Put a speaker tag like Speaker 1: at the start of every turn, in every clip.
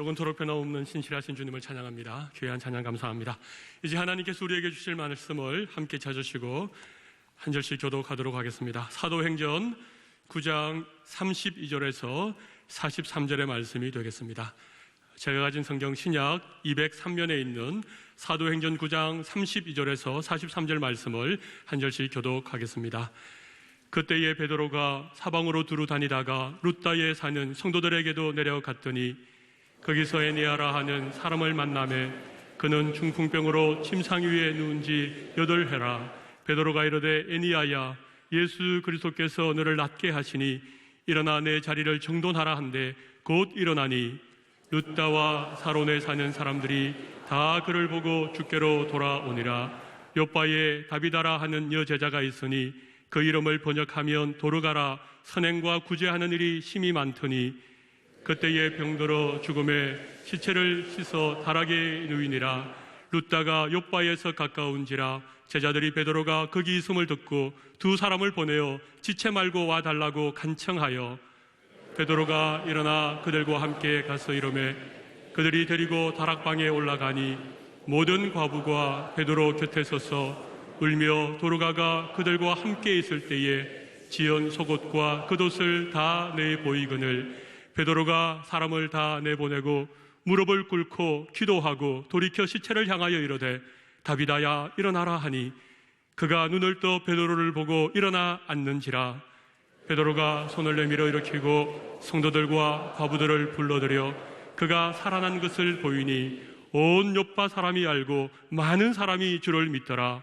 Speaker 1: 영원토록 변함없는 신실하신 주님을 찬양합니다. 귀한 찬양 감사합니다. 이제 하나님께서 우리에게 주실 말씀을 함께 찾으시고 한 절씩 교독하도록 하겠습니다. 사도행전 9장 32절에서 43절의 말씀이 되겠습니다. 제가 가진 성경 신약 203면에 있는 사도행전 9장 32절에서 43절 말씀을 한 절씩 교독하겠습니다. 그때에 베드로가 사방으로 두루 다니다가 룻다에 사는 성도들에게도 내려갔더니 거기서 에니아라 하는 사람을 만나매 그는 중풍병으로 침상 위에 누운 지 8해라. 베드로가 이르되 에니아야, 예수 그리스도께서 너를 낫게 하시니 일어나 내 자리를 정돈하라 한데 곧 일어나니 룻다와 사론에 사는 사람들이 다 그를 보고 주께로 돌아오니라. 요바에 다비다라 하는 여제자가 있으니 그 이름을 번역하면 도르가라. 선행과 구제하는 일이 심히 많더니 그때에 병들어 죽음에 시체를 씻어 다락에 누이니라. 룻다가 요바에서 가까운지라 제자들이 베드로가 거기 있음을 듣고 두 사람을 보내어 지체 말고 와달라고 간청하여 베드로가 일어나 그들과 함께 가서 이르매 그들이 데리고 다락방에 올라가니 모든 과부가 베드로 곁에 서서 울며 도르가가 그들과 함께 있을 때에 지은 속옷과 겉옷을 다 내보이거늘 베드로가 사람을 다 내보내고 무릎을 꿇고 기도하고 돌이켜 시체를 향하여 이르되 다비다야 일어나라 하니 그가 눈을 떠 베드로를 보고 일어나 앉는지라. 베드로가 손을 내밀어 일으키고 성도들과 과부들을 불러들여 그가 살아난 것을 보이니 온 요파 사람이 알고 많은 사람이 주를 믿더라.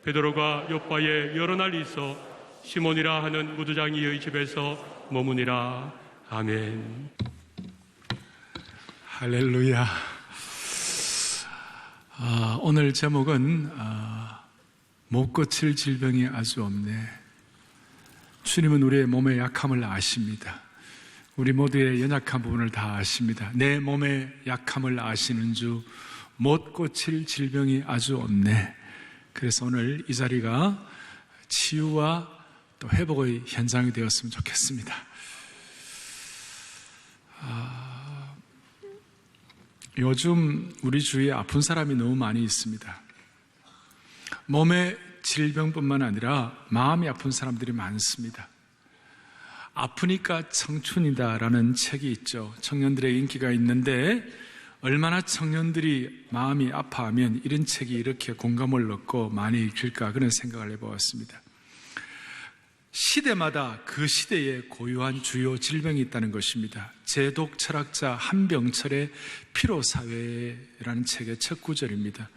Speaker 1: 베드로가 요파에 여러 날 있어 시몬이라 하는 무두장이의 집에서 머무니라. 아멘.
Speaker 2: 할렐루야. 오늘 제목은 못 고칠 질병이 아주 없네. 주님은 우리의 몸의 약함을 아십니다. 우리 모두의 연약한 부분을 다 아십니다. 내 몸의 약함을 아시는 주, 못 고칠 질병이 아주 없네. 그래서 오늘 이 자리가 치유와 또 회복의 현장이 되었으면 좋겠습니다. 요즘 우리 주위에 아픈 사람이 너무 많이 있습니다. 몸의 질병뿐만 아니라 마음이 아픈 사람들이 많습니다. 아프니까 청춘이다라는 책이 있죠. 청년들의 인기가 있는데 얼마나 청년들이 마음이 아파하면 이런 책이 이렇게 공감을 얻고 많이 읽힐까 그런 생각을 해보았습니다. 시대마다 그 시대에 고유한 주요 질병이 있다는 것입니다. 제독 철학자 한병철의 피로사회라는 책의 첫 구절입니다.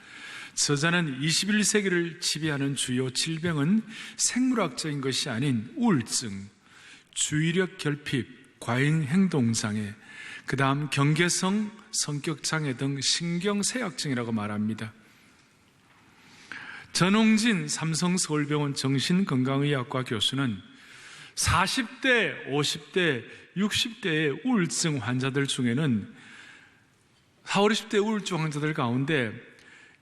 Speaker 2: 저자는 21세기를 지배하는 주요 질병은 생물학적인 것이 아닌 우울증, 주의력 결핍, 과잉 행동장애, 그 다음 경계성, 성격장애 등 신경쇠약증이라고 말합니다. 전홍진 삼성서울병원 정신건강의학과 교수는 40대, 50대, 60대의 우울증 환자들 중에는 40, 50대 우울증 환자들 가운데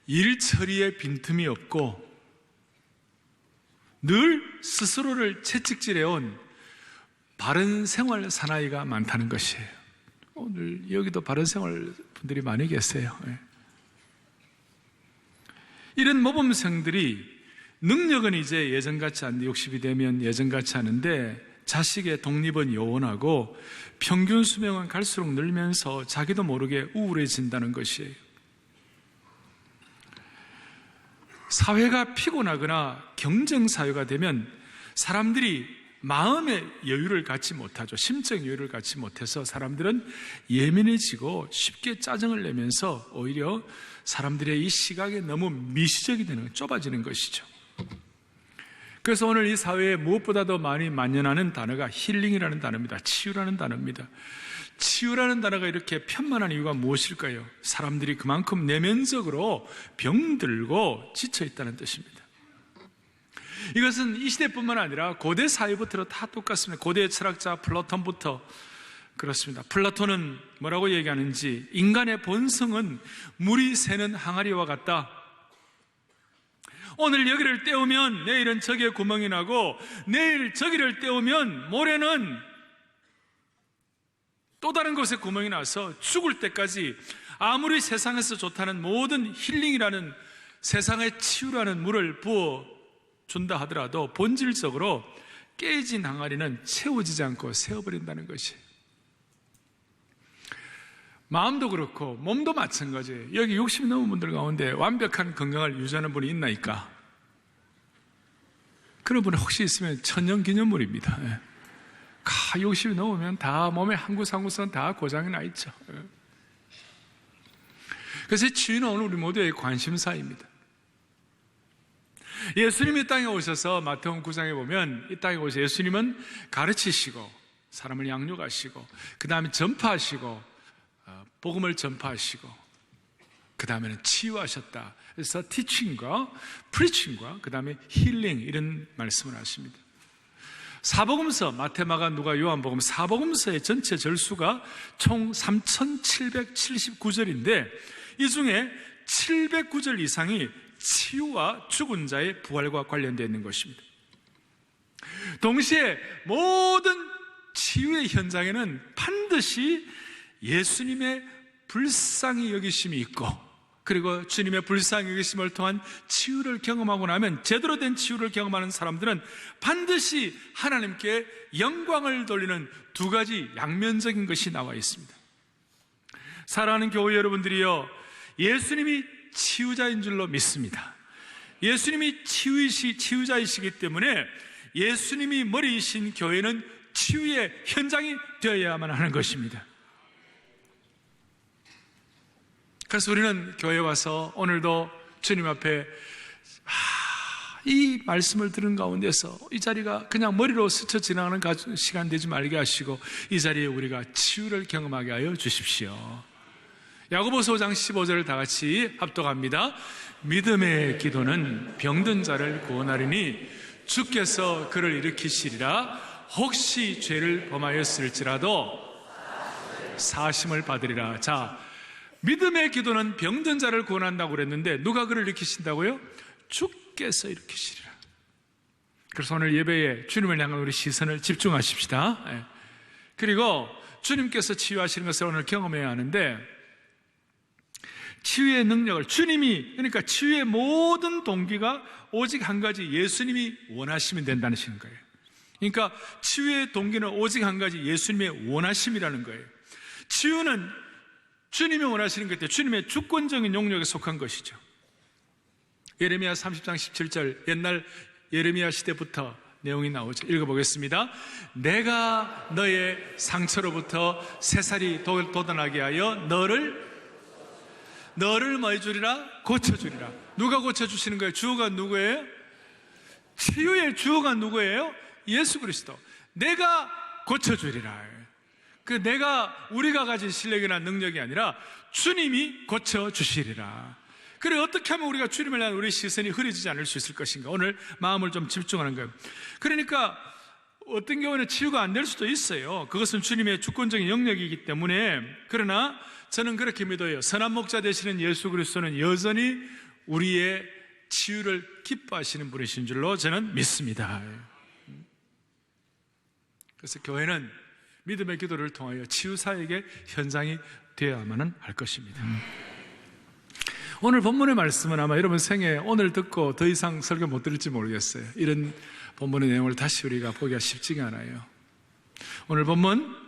Speaker 2: 일 처리에 빈틈이 없고 늘 스스로를 채찍질해온 바른 생활 사나이가 많다는 것이에요. 오늘 여기도 바른 생활 분들이 많이 계세요. 이런 모범생들이 능력은 이제 예전같이 않는데 60이 되면 예전같이 않은데 자식의 독립은 요원하고 평균 수명은 갈수록 늘면서 자기도 모르게 우울해진다는 것이에요. 사회가 피곤하거나 경쟁사회가 되면 사람들이 마음의 여유를 갖지 못하죠. 심적 여유를 갖지 못해서 사람들은 예민해지고 쉽게 짜증을 내면서 오히려 사람들의 이 시각에 너무 미시적이 되는, 좁아지는 것이죠. 그래서 오늘 이 사회에 무엇보다도 많이 만연하는 단어가 힐링이라는 단어입니다. 치유라는 단어입니다. 치유라는 단어가 이렇게 편만한 이유가 무엇일까요? 사람들이 그만큼 내면적으로 병들고 지쳐있다는 뜻입니다. 이것은 이 시대뿐만 아니라 고대 사회부터 다 똑같습니다. 고대 철학자 플라톤부터 그렇습니다. 플라톤은 뭐라고 얘기하는지 인간의 본성은 물이 새는 항아리와 같다. 오늘 여기를 때우면 내일은 저기에 구멍이 나고 내일 저기를 때우면 모레는 또 다른 곳에 구멍이 나서 죽을 때까지 아무리 세상에서 좋다는 모든 힐링이라는 세상의 치유라는 물을 부어 준다 하더라도 본질적으로 깨진 항아리는 채워지지 않고 새어버린다는 것이에요. 마음도 그렇고 몸도 마찬가지예요. 여기 60이 넘은 분들 가운데 완벽한 건강을 유지하는 분이 있나이까? 그런 분이 혹시 있으면 천년기념물입니다. 60이 넘으면 다 몸에 한 구석 한 구석은 다 고장이 나 있죠. 그래서 치유는 오늘 우리 모두의 관심사입니다. 예수님이 이 땅에 오셔서 마태복음 9장에 보면 이 땅에 오셔서 예수님은 가르치시고 사람을 양육하시고 그 다음에 전파하시고 복음을 전파하시고 그 다음에는 치유하셨다. 그래서 티칭과 프리칭과 그 다음에 힐링 이런 말씀을 하십니다. 사복음서 마태, 마가, 누가, 요한복음 사복음서의 전체 절수가 총 3779절인데 이 중에 709절 이상이 치유와 죽은 자의 부활과 관련되어 있는 것입니다. 동시에 모든 치유의 현장에는 반드시 예수님의 불쌍히 여기심이 있고 그리고 주님의 불쌍히 여기심을 통한 치유를 경험하고 나면 제대로 된 치유를 경험하는 사람들은 반드시 하나님께 영광을 돌리는 두 가지 양면적인 것이 나와 있습니다. 사랑하는 교회 여러분들이요, 예수님이 치유자인 줄로 믿습니다. 예수님이 치유자이시기 때문에 예수님이 머리이신 교회는 치유의 현장이 되어야만 하는 것입니다. 그래서 우리는 교회에 와서 오늘도 주님 앞에 이 말씀을 들은 가운데서 이 자리가 그냥 머리로 스쳐 지나가는 시간 되지 말게 하시고 이 자리에 우리가 치유를 경험하게 하여 주십시오. 야고보서 5장 15절을 다 같이 합독합니다. 믿음의 기도는 병든 자를 구원하리니 주께서 그를 일으키시리라. 혹시 죄를 범하였을지라도 사심을 받으리라. 자, 믿음의 기도는 병든 자를 구원한다고 그랬는데 누가 그를 일으키신다고요? 주께서 일으키시리라. 그래서 오늘 예배에 주님을 향한 우리 시선을 집중하십시다. 그리고 주님께서 치유하시는 것을 오늘 경험해야 하는데 치유의 능력을 주님이, 그러니까 치유의 모든 동기가 오직 한 가지, 예수님이 원하시면 된다는 거예요. 그러니까 치유의 동기는 오직 한 가지, 예수님의 원하심이라는 거예요. 치유는 주님이 원하시는 것 때문에 주님의 주권적인 용력에 속한 것이죠. 예레미야 30장 17절, 옛날 예레미야 시대부터 내용이 나오죠. 읽어보겠습니다. 내가 너의 상처로부터 새살이 돋아나게 하여 너를 뭐 해주리라? 고쳐주리라. 누가 고쳐주시는 거예요? 주어가 누구예요? 치유의 주어가 누구예요? 예수 그리스도. 내가 고쳐주리라. 우리가 가진 실력이나 능력이 아니라 주님이 고쳐주시리라. 그래, 어떻게 하면 우리가 주님을 향한 우리 시선이 흐려지지 않을 수 있을 것인가? 오늘 마음을 좀 집중하는 거예요. 그러니까 어떤 경우에는 치유가 안 될 수도 있어요. 그것은 주님의 주권적인 영역이기 때문에. 그러나 저는 그렇게 믿어요. 선한 목자 되시는 예수 그리스도는 여전히 우리의 치유를 기뻐하시는 분이신 줄로 저는 믿습니다. 그래서 교회는 믿음의 기도를 통하여 치유사역의 현장이 되어야만 할 것입니다. 오늘 본문의 말씀은 아마 여러분 생에 오늘 듣고 더 이상 설교 못 들을지 모르겠어요. 이런 본문의 내용을 다시 우리가 보기가 쉽지가 않아요. 오늘 본문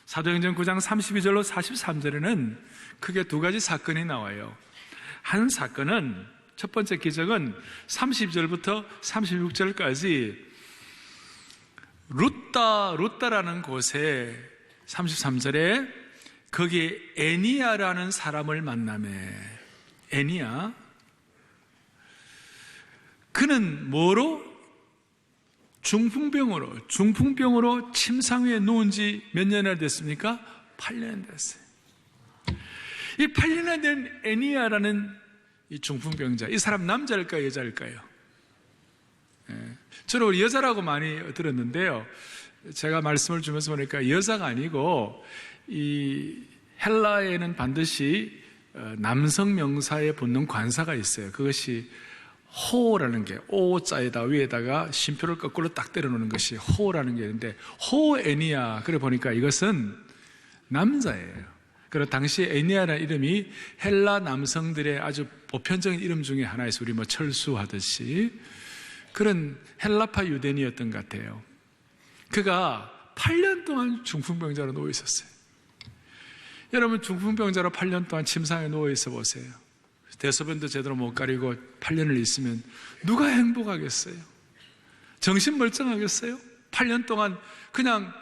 Speaker 2: 사도행전 9장 32절로 43절에는 크게 두 가지 사건이 나와요. 한 사건은, 첫 번째 기적은 30절부터 36절까지 루따라는 곳에 33절에 거기에 애니야라는 사람을 만나매, 애니야, 그는 뭐로? 중풍병으로 침상위에 누운 지 몇 년이나 됐습니까? 8년 됐어요. 이 8년이나 된 애니야라는 이 중풍병자, 이 사람 남자일까요, 여자일까요? 저는 우리 여자라고 많이 들었는데요, 제가 말씀을 주면서 보니까 여자가 아니고 이 헬라에는 반드시 남성 명사에 붙는 관사가 있어요. 그것이 호라는 게, 오자에다 위에다가 쉼표를 거꾸로 딱 때려놓는 것이 호라는 게 있는데, 호 애니야. 그래 보니까 이것은 남자예요. 그리고 당시 에니아라는 이름이 헬라 남성들의 아주 보편적인 이름 중에 하나였어요. 우리 뭐 철수하듯이 그런 헬라파 유대인이었던 것 같아요. 그가 8년 동안 중풍병자로 누워 있었어요. 여러분, 중풍병자로 8년 동안 침상에 누워 있어 보세요. 대소변도 제대로 못 가리고 8년을 있으면 누가 행복하겠어요? 정신 멀쩡하겠어요? 8년 동안 그냥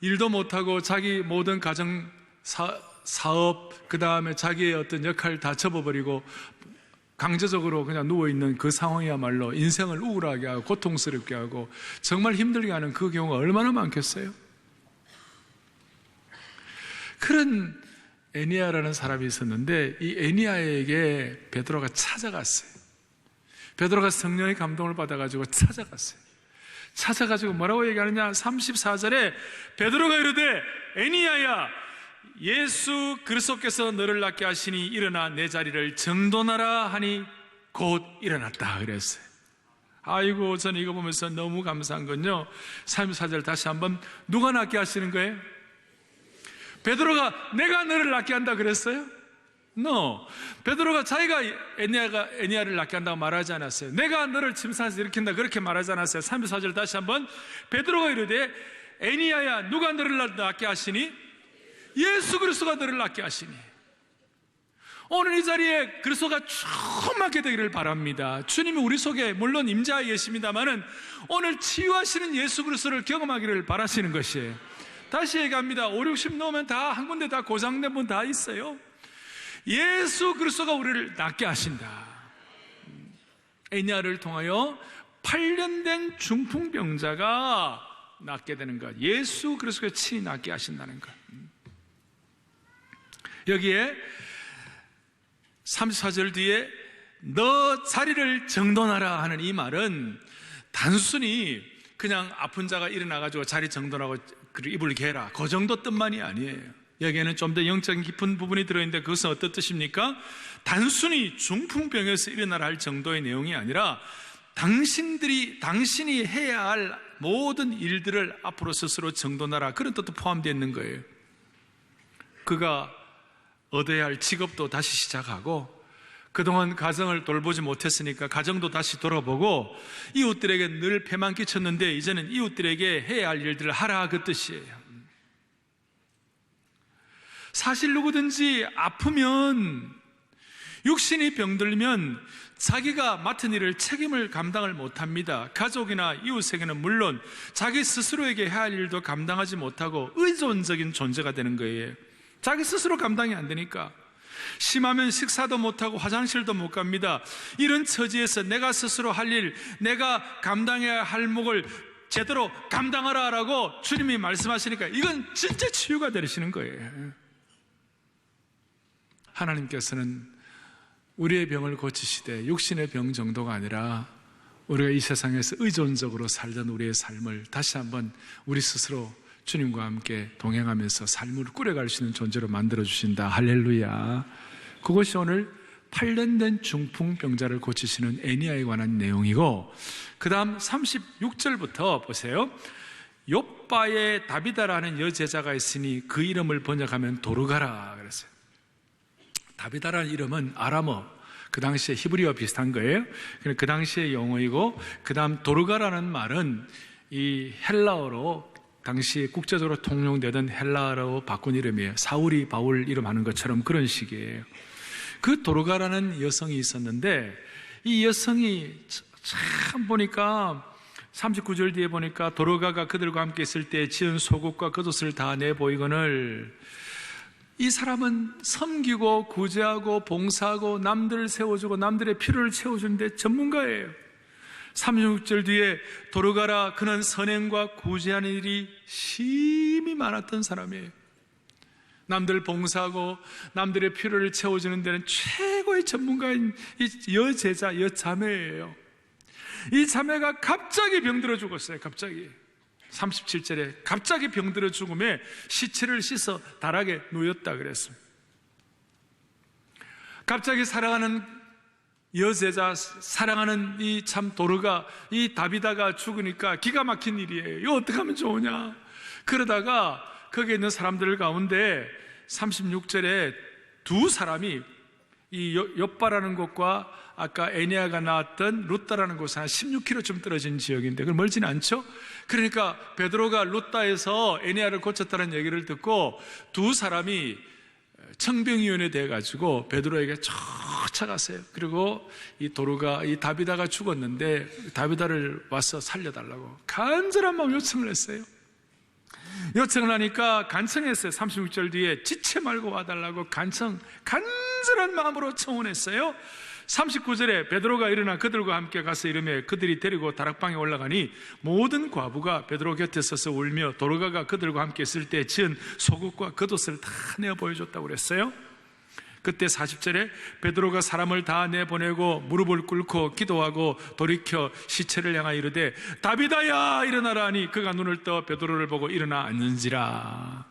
Speaker 2: 일도 못하고 자기 모든 가정 사업, 그 다음에 자기의 어떤 역할을 다 접어버리고 강제적으로 그냥 누워있는 그 상황이야말로 인생을 우울하게 하고 고통스럽게 하고 정말 힘들게 하는 그 경우가 얼마나 많겠어요? 그런 에니아라는 사람이 있었는데 이 에니아에게 베드로가 찾아갔어요. 베드로가 성령의 감동을 받아가지고 찾아가지고 뭐라고 얘기하느냐? 34절에 베드로가 이르되 에니아야, 예수 그리스도께서 너를 낫게 하시니 일어나 내 자리를 정돈하라 하니 곧 일어났다 그랬어요. 아이고, 저는 이거 보면서 너무 감사한 건요, 34절 다시 한번, 누가 낫게 하시는 거예요? 베드로가 내가 너를 낫게 한다 그랬어요? No. 베드로가 자기가 에니아를 낫게 한다고 말하지 않았어요. 내가 너를 침상에서 일으킨다 그렇게 말하지 않았어요. 34절 다시 한번, 베드로가 이르되 에니아야, 누가 너를 낫게 하시니? 예수 그리스도가 너를 낫게 하시니. 오늘 이 자리에 그리스도가 충만하게 되기를 바랍니다. 주님이 우리 속에 물론 임재하여 계십니다만은 오늘 치유하시는 예수 그리스도를 경험하기를 바라시는 것이에요. 다시 얘기합니다. 5, 60 넘으면 다 한 군데 다 고장된 분 다 있어요. 예수 그리스도가 우리를 낫게 하신다. 에니아를 통하여 8년 된 중풍병자가 낫게 되는 것, 예수 그리스도가 친히 낫게 하신다는 것. 여기에 34절 뒤에 너 자리를 정돈하라 하는 이 말은 단순히 그냥 아픈 자가 일어나가지고 자리 정돈하고 이불 개라, 그 정도 뜻만이 아니에요. 여기에는 좀 더 영적인 깊은 부분이 들어있는데 그것은 어떤 뜻입니까? 단순히 중풍병에서 일어나라 할 정도의 내용이 아니라 당신이 해야 할 모든 일들을 앞으로 스스로 정돈하라, 그런 뜻도 포함되어 있는 거예요. 그가 얻어야 할 직업도 다시 시작하고, 그동안 가정을 돌보지 못했으니까 가정도 다시 돌아보고, 이웃들에게 늘 폐만 끼쳤는데 이제는 이웃들에게 해야 할 일들을 하라, 그 뜻이에요. 사실 누구든지 아프면, 육신이 병들면 자기가 맡은 일을 책임을 감당을 못합니다. 가족이나 이웃에게는 물론 자기 스스로에게 해야 할 일도 감당하지 못하고 의존적인 존재가 되는 거예요. 자기 스스로 감당이 안 되니까. 심하면 식사도 못하고 화장실도 못 갑니다. 이런 처지에서 내가 스스로 할 일, 내가 감당해야 할 몫을 제대로 감당하라라고 주님이 말씀하시니까 이건 진짜 치유가 되시는 거예요. 하나님께서는 우리의 병을 고치시되 육신의 병 정도가 아니라 우리가 이 세상에서 의존적으로 살던 우리의 삶을 다시 한번 우리 스스로 주님과 함께 동행하면서 삶을 꾸려갈 수 있는 존재로 만들어주신다. 할렐루야. 그것이 오늘 8년 된 중풍병자를 고치시는 에니아에 관한 내용이고, 그 다음 36절부터 보세요. 욥바의 다비다라는 여제자가 있으니 그 이름을 번역하면 도르가라 그랬어요. 다비다라는 이름은 아람어, 그 당시에 히브리어와 비슷한 거예요. 그 당시의 용어이고, 그 다음 도르가라는 말은 이 헬라어로 당시 국제적으로 통용되던 헬라어로 바꾼 이름이에요. 사울이 바울 이름 하는 것처럼 그런 식이에요. 그 도르가라는 여성이 있었는데, 이 여성이 참 보니까 39절 뒤에 보니까 도르가가 그들과 함께 있을 때 지은 속옷과 겉옷을 다 내보이거늘, 이 사람은 섬기고 구제하고 봉사하고 남들을 세워주고 남들의 필요를 채워주는데 전문가예요. 36절 뒤에 도르가라, 그는 선행과 구제하는 일이 심히 많았던 사람이에요. 남들 봉사하고 남들의 필요를 채워주는 데는 최고의 전문가인 이 여제자, 여자매예요. 이 자매가 갑자기 병들어 죽었어요. 갑자기 37절에 갑자기 병들어 죽음에 시체를 씻어 다락에 놓였다 그랬습니다. 갑자기 사랑하는 여제자, 사랑하는 이 참 도르가, 이 다비다가 죽으니까 기가 막힌 일이에요. 이거 어떻게 하면 좋으냐. 그러다가 거기에 있는 사람들 가운데 36절에 두 사람이 이 욥바라는 곳과 아까 에니야가 나왔던 룻다라는 곳은 한 16km쯤 떨어진 지역인데 그건 멀지는 않죠. 그러니까 베드로가 룻다에서 에니야를 고쳤다는 얘기를 듣고 두 사람이 청병위원회 돼가지고 베드로에게 쫓아갔어요. 그리고 이 도루가, 이 다비다가 죽었는데 다비다를 와서 살려달라고 간절한 마음 요청을 했어요. 요청을 하니까 간청했어요. 36절 뒤에 지체 말고 와달라고 간절한 마음으로 청원했어요. 39절에 베드로가 일어나 그들과 함께 가서 이르매 그들이 데리고 다락방에 올라가니 모든 과부가 베드로 곁에 서서 울며 도르가가 그들과 함께 있을 때 지은 속옷과 겉옷을 다 내어 보여줬다고 그랬어요. 그때 40절에 베드로가 사람을 다 내보내고 무릎을 꿇고 기도하고 돌이켜 시체를 향하여 이르되 다비다야 일어나라 하니 그가 눈을 떠 베드로를 보고 일어나 앉는지라.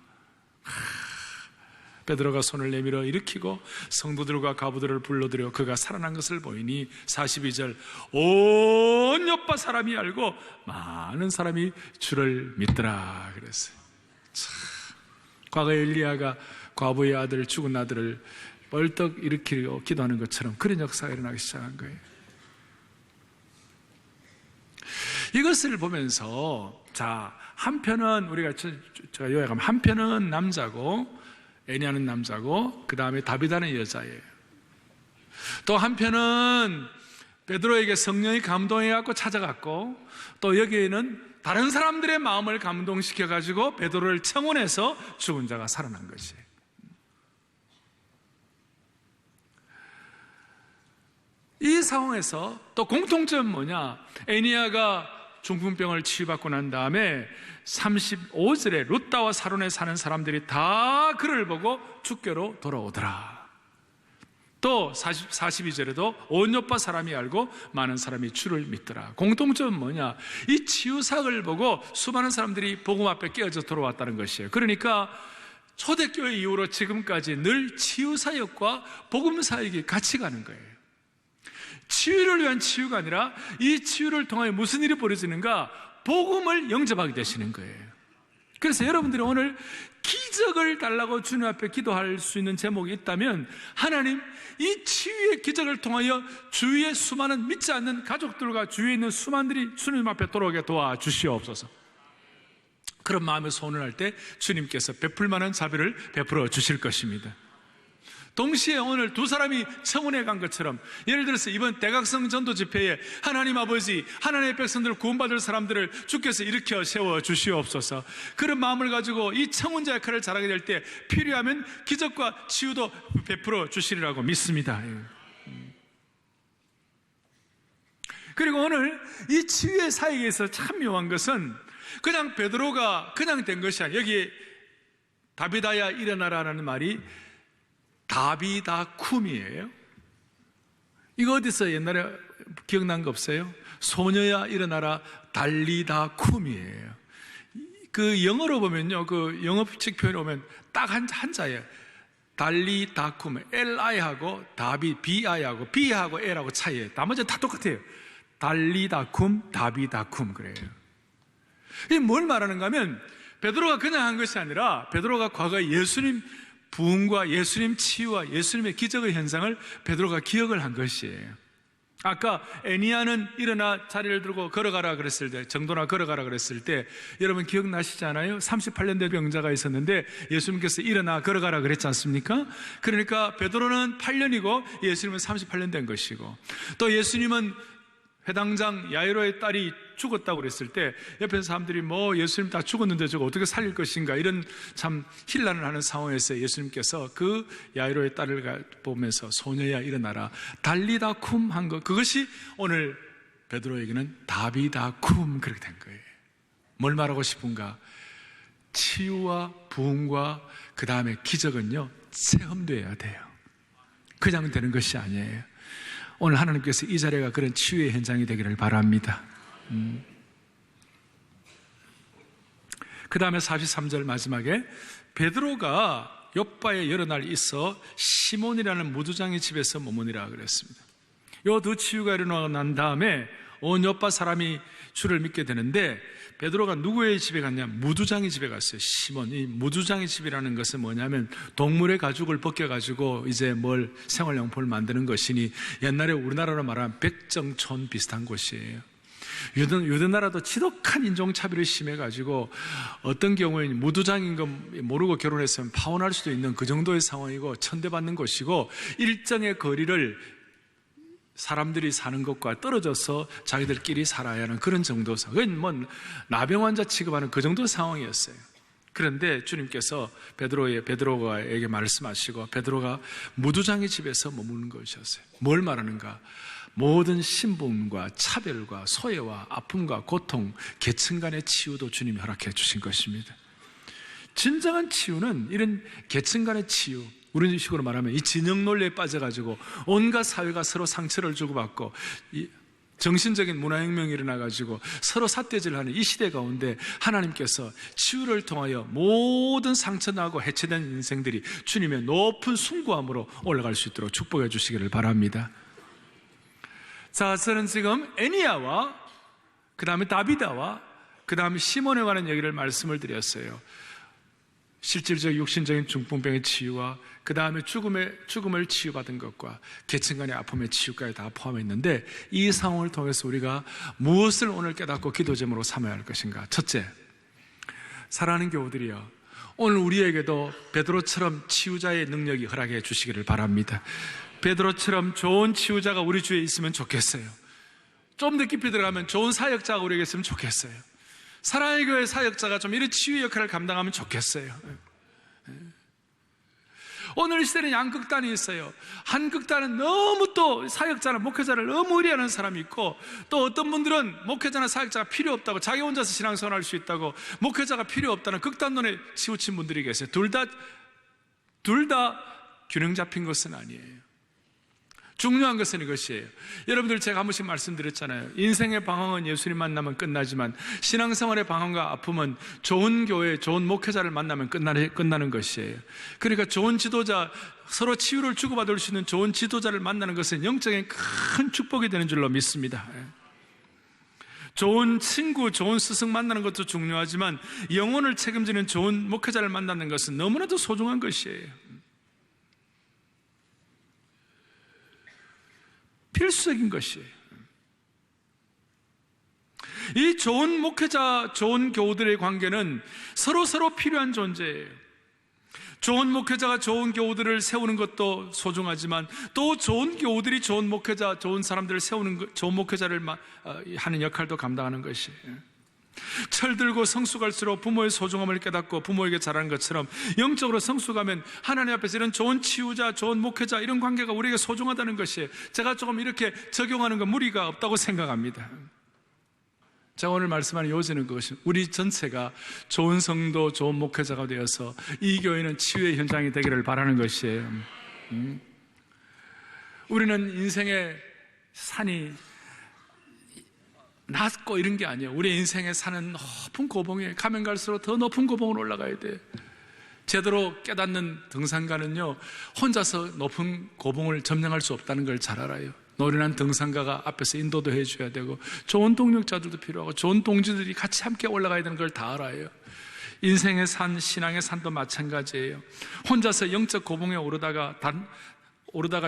Speaker 2: 베드로가 손을 내밀어 일으키고 성도들과 과부들을 불러들여 그가 살아난 것을 보이니 42절 온 요빠 사람이 알고 많은 사람이 주를 믿더라 그랬어요. 참, 과거에 엘리야가 과부의 아들, 죽은 아들을 벌떡 일으키려 기도하는 것처럼 그런 역사가 일어나기 시작한 거예요. 이것을 보면서 자, 한편은 우리가 제가 요약하면 한편은 남자고 에니야는 남자고 그 다음에 다비다는 여자예요. 또 한편은 베드로에게 성령이 감동해갖고 찾아갔고 또 여기에는 다른 사람들의 마음을 감동시켜가지고 베드로를 청혼해서 죽은 자가 살아난 것이에요. 이 상황에서 또 공통점은 뭐냐? 에니야가 중풍병을 치유받고 난 다음에 35절에 룻다와 사론에 사는 사람들이 다 그를 보고 주께로 돌아오더라. 또 42절에도 온 요파 사람이 알고 많은 사람이 주를 믿더라. 공통점은 뭐냐? 이 치유사역을 보고 수많은 사람들이 복음 앞에 깨어져 돌아왔다는 것이에요. 그러니까 초대교회 이후로 지금까지 늘 치유사역과 복음사역이 같이 가는 거예요. 치유를 위한 치유가 아니라 이 치유를 통하여 무슨 일이 벌어지는가? 복음을 영접하게 되시는 거예요. 그래서 여러분들이 오늘 기적을 달라고 주님 앞에 기도할 수 있는 제목이 있다면 하나님 이 치유의 기적을 통하여 주위의 수많은 믿지 않는 가족들과 주위에 있는 수많은들이 주님 앞에 돌아오게 도와주시옵소서. 그런 마음에 소원을 할 때 주님께서 베풀 만한 자비를 베풀어 주실 것입니다. 동시에 오늘 두 사람이 청혼해 간 것처럼 예를 들어서 이번 대각성 전도 집회에 하나님 아버지 하나님의 백성들을 구원받을 사람들을 주께서 일으켜 세워 주시옵소서. 그런 마음을 가지고 이 청혼자 역할을 잘하게 될 때 필요하면 기적과 치유도 베풀어 주시리라고 믿습니다. 그리고 오늘 이 치유의 사역에서 참 묘한 것은 그냥 베드로가 그냥 된 것이 아니라 여기 다비다야 일어나라는 말이 다비다쿰이에요. 이거 어디서 옛날에 기억난 거 없어요? 소녀야 일어나라 달리다쿰이에요. 그 영어로 보면요, 그 영어식 표현을 보면 딱 한자예요. 달리다쿰, L-I-하고 다비, B-I-하고 B하고 L하고 차이예요. 나머지는 다 똑같아요. 달리다쿰, 다비다쿰 그래요. 이게 뭘 말하는가 하면 베드로가 그냥 한 것이 아니라 베드로가 과거에 예수님 부흥과 예수님 치유와 예수님의 기적의 현상을 베드로가 기억을 한 것이에요. 아까 에니야는 일어나 자리를 들고 걸어가라 그랬을 때, 정도나 걸어가라 그랬을 때 여러분 기억나시잖아요? 38년 된 병자가 있었는데 예수님께서 일어나 걸어가라 그랬지 않습니까? 그러니까 베드로는 8년이고 예수님은 38년 된 것이고 또 예수님은 회당장 야이로의 딸이 죽었다고 그랬을 때 옆에 사람들이 뭐 예수님 다 죽었는데 저거 어떻게 살릴 것인가 이런 참 혼란을 하는 상황에서 예수님께서 그 야이로의 딸을 보면서 소녀야 일어나라 달리다쿰 한 것, 그것이 오늘 베드로에게는 다비다쿰 그렇게 된 거예요. 뭘 말하고 싶은가? 치유와 부흥과 그 다음에 기적은요 체험되어야 돼요. 그냥 되는 것이 아니에요. 오늘 하나님께서 이 자리가 그런 치유의 현장이 되기를 바랍니다. 그 다음에 43절 마지막에 베드로가 욥바에 여러 날 있어 시몬이라는 무두장의 집에서 머무니라 그랬습니다. 요 두 치유가 일어나고 난 다음에 온 요파 사람이 주를 믿게 되는데, 베드로가 누구의 집에 갔냐? 무두장의 집에 갔어요. 시몬. 이 무두장의 집이라는 것은 뭐냐면 동물의 가죽을 벗겨가지고 이제 뭘 생활용품을 만드는 것이니 옛날에 우리나라로 말하면 백정촌 비슷한 곳이에요. 유대나라도 지독한 인종차별이 심해가지고 어떤 경우에는 무두장인 거 모르고 결혼했으면 파혼할 수도 있는 그 정도의 상황이고 천대받는 곳이고, 일정의 거리를 사람들이 사는 것과 떨어져서 자기들끼리 살아야 하는 그런 정도 상황, 그건 뭐 나병 환자 취급하는 그 정도 상황이었어요. 그런데 주님께서 베드로에게 말씀하시고 베드로가 무두장의 집에서 머무는 것이었어요. 뭘 말하는가? 모든 신분과 차별과 소외와 아픔과 고통, 계층 간의 치유도 주님이 허락해 주신 것입니다. 진정한 치유는 이런 계층 간의 치유, 우리 식으로 말하면 이 진영 논리에 빠져가지고 온갖 사회가 서로 상처를 주고받고 정신적인 문화혁명이 일어나가지고 서로 삿대질하는 이 시대 가운데 하나님께서 치유를 통하여 모든 상처나고 해체된 인생들이 주님의 높은 숭고함으로 올라갈 수 있도록 축복해 주시기를 바랍니다. 자, 저는 지금 애니야와 그 다음에 다비다와 그 다음에 시몬에 관한 얘기를 말씀을 드렸어요. 실질적 육신적인 중풍병의 치유와 그 다음에 죽음을 치유받은 것과 계층 간의 아픔의 치유까지 다 포함했는데, 이 상황을 통해서 우리가 무엇을 오늘 깨닫고 기도 제목으로 삼아야 할 것인가? 첫째, 사랑하는 교우들이여, 오늘 우리에게도 베드로처럼 치유자의 능력이 허락해 주시기를 바랍니다. 베드로처럼 좋은 치유자가 우리 주위에 있으면 좋겠어요. 좀 더 깊이 들어가면 좋은 사역자가 우리에게 있으면 좋겠어요. 사랑의 교회 사역자가 좀 이런 치유 역할을 감당하면 좋겠어요. 오늘 시대는 양극단이 있어요. 한 극단은 너무 또 사역자나 목회자를 너무 의뢰하는 사람이 있고, 또 어떤 분들은 목회자나 사역자가 필요 없다고, 자기 혼자서 신앙생활 할 수 있다고 목회자가 필요 없다는 극단론에 치우친 분들이 계세요. 둘 다 균형 잡힌 것은 아니에요. 중요한 것은 이것이에요. 여러분들, 제가 한 번씩 말씀드렸잖아요. 인생의 방황은 예수님 만나면 끝나지만 신앙생활의 방황과 아픔은 좋은 교회, 좋은 목회자를 만나면 끝나는 것이에요. 그러니까 좋은 지도자, 서로 치유를 주고받을 수 있는 좋은 지도자를 만나는 것은 영적인 큰 축복이 되는 줄로 믿습니다. 좋은 친구, 좋은 스승 만나는 것도 중요하지만 영혼을 책임지는 좋은 목회자를 만나는 것은 너무나도 소중한 것이에요. 필수적인 것이에요. 이 좋은 목회자, 좋은 교우들의 관계는 서로 필요한 존재예요. 좋은 목회자가 좋은 교우들을 세우는 것도 소중하지만 또 좋은 교우들이 좋은 목회자, 좋은 사람들을 세우는, 좋은 목회자를 하는 역할도 감당하는 것이에요. 철들고 성숙할수록 부모의 소중함을 깨닫고 부모에게 잘하는 것처럼 영적으로 성숙하면 하나님 앞에서 이런 좋은 치유자, 좋은 목회자, 이런 관계가 우리에게 소중하다는 것이에요. 제가 조금 이렇게 적용하는 건 무리가 없다고 생각합니다. 제가 오늘 말씀하는 요지는 그것이, 우리 전체가 좋은 성도, 좋은 목회자가 되어서 이 교회는 치유의 현장이 되기를 바라는 것이에요. 우리는 인생의 산이 낮고 이런 게 아니에요. 우리 인생의 산은 높은 고봉에, 가면 갈수록 더 높은 고봉으로 올라가야 돼요. 제대로 깨닫는 등산가는요, 혼자서 높은 고봉을 점령할 수 없다는 걸 잘 알아요. 노련한 등산가가 앞에서 인도도 해줘야 되고, 좋은 동력자들도 필요하고, 좋은 동지들이 같이 함께 올라가야 되는 걸 다 알아요. 인생의 산, 신앙의 산도 마찬가지예요. 혼자서 영적 고봉에 오르다가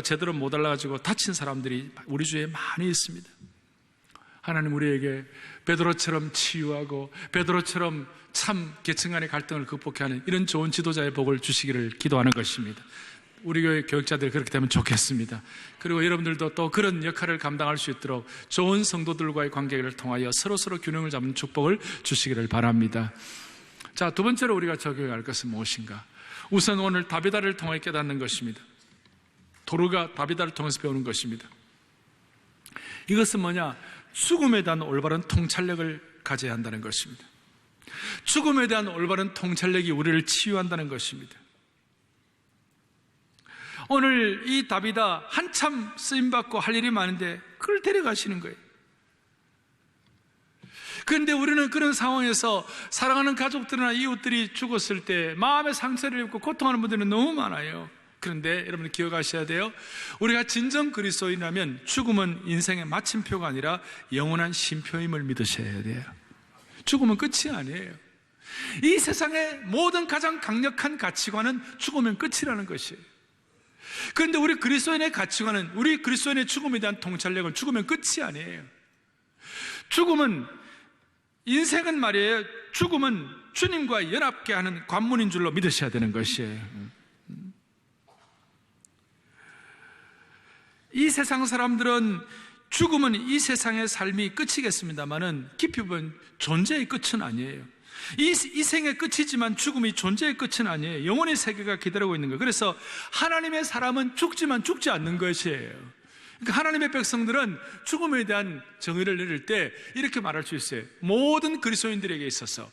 Speaker 2: 제대로 못 올라가지고 다친 사람들이 우리 주위에 많이 있습니다. 하나님 우리에게 베드로처럼 치유하고 베드로처럼 참 계층 간의 갈등을 극복하는 이런 좋은 지도자의 복을 주시기를 기도하는 것입니다. 우리 교회 교육자들이 그렇게 되면 좋겠습니다. 그리고 여러분들도 또 그런 역할을 감당할 수 있도록 좋은 성도들과의 관계를 통하여 서로 균형을 잡는 축복을 주시기를 바랍니다. 자, 두 번째로 우리가 적용할 것은 무엇인가? 우선 오늘 다비다를 통해 깨닫는 것입니다. 도르가 다비다를 통해서 배우는 것입니다. 이것은 뭐냐? 죽음에 대한 올바른 통찰력을 가져야 한다는 것입니다. 죽음에 대한 올바른 통찰력이 우리를 치유한다는 것입니다. 오늘 이 다비다 한참 쓰임받고 할 일이 많은데 그걸 데려가시는 거예요. 그런데 우리는 그런 상황에서 사랑하는 가족들이나 이웃들이 죽었을 때 마음의 상처를 입고 고통하는 분들은 너무 많아요. 그런데 여러분 기억하셔야 돼요. 우리가 진정 그리스도인이라면 죽음은 인생의 마침표가 아니라 영원한 쉼표임을 믿으셔야 돼요. 죽음은 끝이 아니에요. 이 세상의 모든 가장 강력한 가치관은 죽으면 끝이라는 것이에요. 그런데 우리 그리스도인의 가치관은, 우리 그리스도인의 죽음에 대한 통찰력은 죽으면 끝이 아니에요. 죽음은, 인생은 말이에요, 죽음은 주님과 연합케 하는 관문인 줄로 믿으셔야 되는 것이에요. 이 세상 사람들은 죽음은 이 세상의 삶이 끝이겠습니다만은 깊이 보면 존재의 끝은 아니에요. 이 생의 끝이지만 죽음이 존재의 끝은 아니에요. 영혼의 세계가 기다리고 있는 거예요. 그래서 하나님의 사람은 죽지만 죽지 않는 것이에요. 그러니까 하나님의 백성들은 죽음에 대한 정의를 내릴 때 이렇게 말할 수 있어요. 모든 그리스도인들에게 있어서,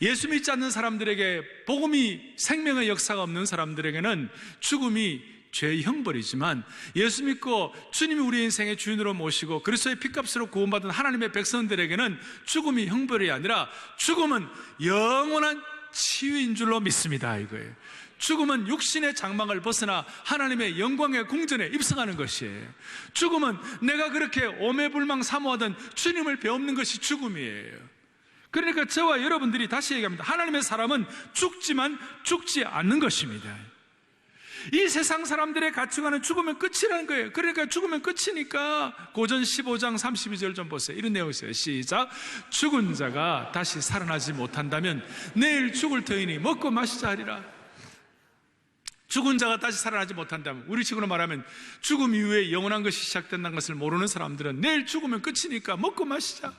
Speaker 2: 예수 믿지 않는 사람들에게, 복음이 생명의 역사가 없는 사람들에게는 죽음이 죄의 형벌이지만, 예수 믿고 주님이 우리 인생의 주인으로 모시고 그리스도의 피값으로 구원받은 하나님의 백성들에게는 죽음이 형벌이 아니라 죽음은 영원한 치유인 줄로 믿습니다, 이거예요. 죽음은 육신의 장막을 벗어나 하나님의 영광의 궁전에 입성하는 것이에요. 죽음은 내가 그렇게 오매불망 사모하던 주님을 배우는 것이 죽음이에요. 그러니까 저와 여러분들이 다시 얘기합니다. 하나님의 사람은 죽지만 죽지 않는 것입니다. 이 세상 사람들의 가치관은 죽으면 끝이라는 거예요. 그러니까 죽으면 끝이니까 고전 15장 32절 좀 보세요. 이런 내용이 있어요. 시작. 죽은 자가 다시 살아나지 못한다면 내일 죽을 터이니 먹고 마시자 하리라. 죽은 자가 다시 살아나지 못한다면, 우리 식으로 말하면 죽음 이후에 영원한 것이 시작된다는 것을 모르는 사람들은 내일 죽으면 끝이니까 먹고 마시자,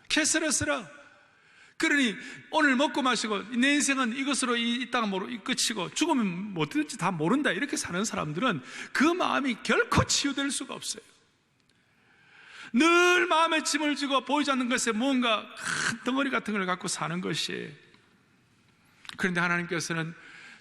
Speaker 2: 캐스러스라. 그러니 오늘 먹고 마시고 내 인생은 이것으로 이 땅은 끝이고 죽으면 뭐 어떻게 될지 다 모른다, 이렇게 사는 사람들은 그 마음이 결코 치유될 수가 없어요. 늘 마음에 짐을 지고 보이지 않는 것에 무언가 큰 덩어리 같은 걸 갖고 사는 것이에요. 그런데 하나님께서는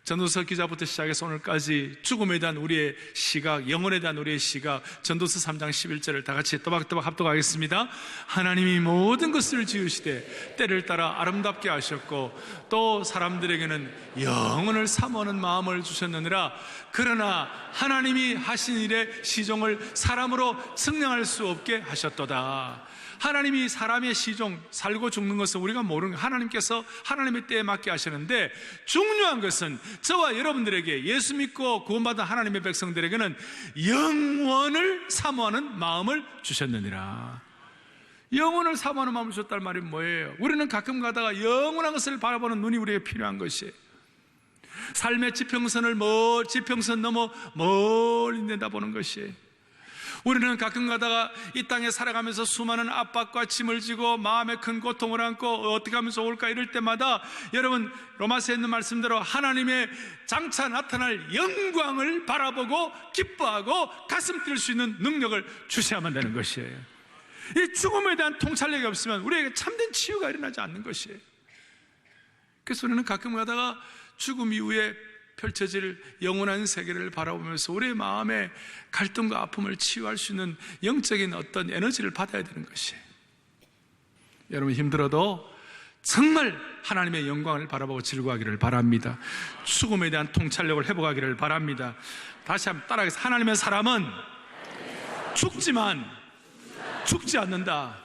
Speaker 2: 전도서 기자부터 시작해서 오늘까지 죽음에 대한 우리의 시각, 영혼에 대한 우리의 시각, 전도서 3장 11절을 다 같이 또박또박 합독하겠습니다. 하나님이 모든 것을 지으시되 때를 따라 아름답게 하셨고 또 사람들에게는 영혼을 사모하는 마음을 주셨느니라. 그러나 하나님이 하신 일의 시종을 사람으로 측량할 수 없게 하셨도다. 하나님이 사람의 시종, 살고 죽는 것은 우리가 모르는 거예요. 하나님께서 하나님의 때에 맞게 하시는데, 중요한 것은 저와 여러분들에게, 예수 믿고 구원받은 하나님의 백성들에게는 영원을 사모하는 마음을 주셨느니라. 영원을 사모하는 마음을 주셨다는 말이 뭐예요? 우리는 가끔 가다가 영원한 것을 바라보는 눈이 우리에게 필요한 것이에요. 삶의 지평선 넘어 멀리 내다보는 것이에요. 우리는 가끔 가다가 이 땅에 살아가면서 수많은 압박과 짐을 지고 마음에 큰 고통을 안고 어떻게 하면 좋을까 이럴 때마다, 여러분 로마서에 있는 말씀대로 하나님의 장차 나타날 영광을 바라보고 기뻐하고 가슴 뛸 수 있는 능력을 주셔야만 되는 것이에요. 이 죽음에 대한 통찰력이 없으면 우리에게 참된 치유가 일어나지 않는 것이에요. 그래서 우리는 가끔 가다가 죽음 이후에 펼쳐질 영원한 세계를 바라보면서 우리의 마음의 갈등과 아픔을 치유할 수 있는 영적인 어떤 에너지를 받아야 되는 것이에요. 여러분 힘들어도 정말 하나님의 영광을 바라보고 즐거워하기를 바랍니다. 죽음에 대한 통찰력을 회복하기를 바랍니다. 다시 한번 따라하겠습니다. 하나님의 사람은 죽지만 죽지 않는다.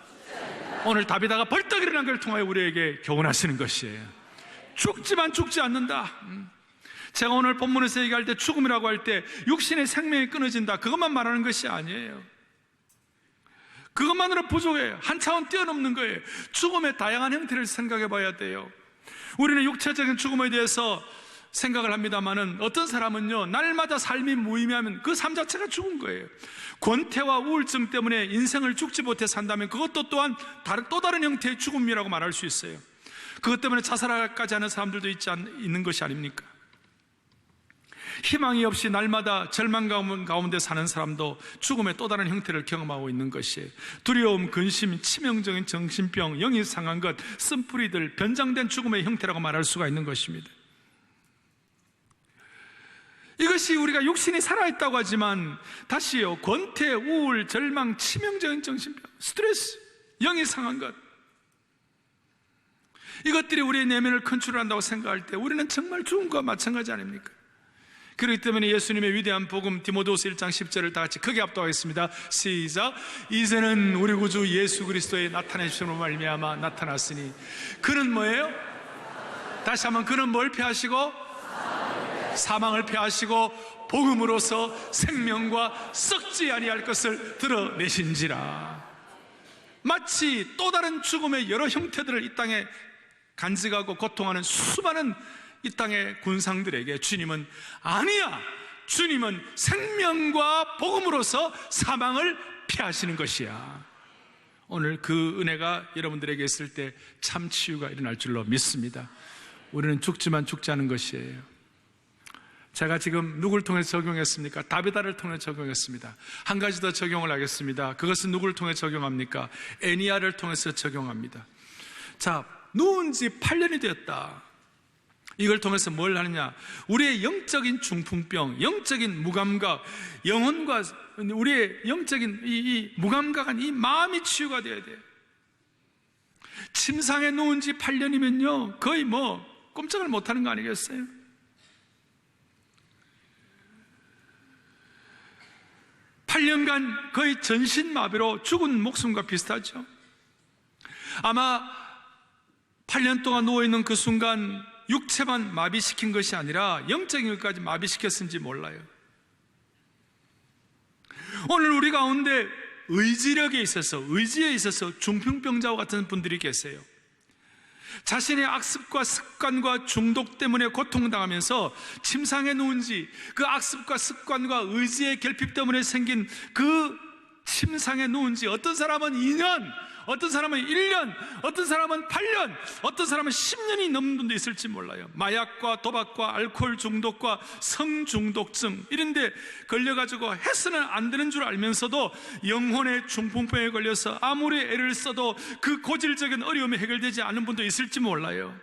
Speaker 2: 오늘 다비다가 벌떡 일어난 걸 통하여 우리에게 교훈하시는 것이에요. 죽지만 죽지 않는다. 제가 오늘 본문에서 얘기할 때 죽음이라고 할 때 육신의 생명이 끊어진다, 그것만 말하는 것이 아니에요. 그것만으로 부족해요. 한 차원 뛰어넘는 거예요. 죽음의 다양한 형태를 생각해 봐야 돼요. 우리는 육체적인 죽음에 대해서 생각을 합니다만은 어떤 사람은요, 날마다 삶이 무의미하면 그 삶 자체가 죽은 거예요. 권태와 우울증 때문에 인생을 죽지 못해 산다면 그것도 또한 또 다른 형태의 죽음이라고 말할 수 있어요. 그것 때문에 자살까지 하는 사람들도 있는 것이 아닙니까? 희망이 없이 날마다 절망 가운데 사는 사람도 죽음의 또 다른 형태를 경험하고 있는 것이에요. 두려움, 근심, 치명적인 정신병, 영이 상한 것, 쓴뿌리들, 변장된 죽음의 형태라고 말할 수가 있는 것입니다. 이것이 우리가 육신이 살아있다고 하지만 다시요, 권태, 우울, 절망, 치명적인 정신병, 스트레스, 영이 상한 것, 이것들이 우리의 내면을 컨트롤한다고 생각할 때 우리는 정말 죽음과 마찬가지 아닙니까? 그렇기 때문에 예수님의 위대한 복음 디모데후서 1장 10절을 다 같이 크게 합독하겠습니다. 시작. 이제는 우리 구주 예수 그리스도의 나타내심으로 말미암아 나타났으니 그는 뭐예요? 다시 한번, 그는 뭘 피하시고? 사망을 피하시고 복음으로서 생명과 썩지 아니할 것을 드러내신지라. 마치 또 다른 죽음의 여러 형태들을 이 땅에 간직하고 고통하는 수많은 이 땅의 군상들에게 주님은 아니야, 주님은 생명과 복음으로서 사망을 피하시는 것이야. 오늘 그 은혜가 여러분들에게 있을 때 참 치유가 일어날 줄로 믿습니다. 우리는 죽지만 죽지 않은 것이에요. 제가 지금 누구를 통해서 적용했습니까? 다비다를 통해 적용했습니다. 한 가지 더 적용을 하겠습니다. 그것은 누구를 통해 적용합니까? 애니야를 통해서 적용합니다. 자, 누운 지 8년이 되었다. 이걸 통해서 뭘 하느냐? 우리의 영적인 중풍병, 영적인 무감각, 영혼과 우리의 영적인 이 무감각한 이 마음이 치유가 되어야 돼요. 침상에 누운 지 8년이면요 거의 꼼짝을 못하는 거 아니겠어요? (8년간) 거의 전신마비로 죽은 목숨과 비슷하죠. 아마 8년 동안 누워있는 그 순간 육체만 마비시킨 것이 아니라 영적인 것까지 마비시켰는지 몰라요. 오늘 우리 가운데 의지에 있어서 중풍병자와 같은 분들이 계세요. 자신의 악습과 습관과 중독 때문에 고통당하면서 침상에 누운 지 그 악습과 습관과 의지의 결핍 때문에 생긴 그 침상에 누운 지 어떤 사람은 2년, 어떤 사람은 1년, 어떤 사람은 8년, 어떤 사람은 10년이 넘는 분도 있을지 몰라요. 마약과 도박과 알코올 중독과 성중독증 이런 데 걸려가지고 해서는 안 되는 줄 알면서도 영혼의 중풍병에 걸려서 아무리 애를 써도 그 고질적인 어려움이 해결되지 않은 분도 있을지 몰라요.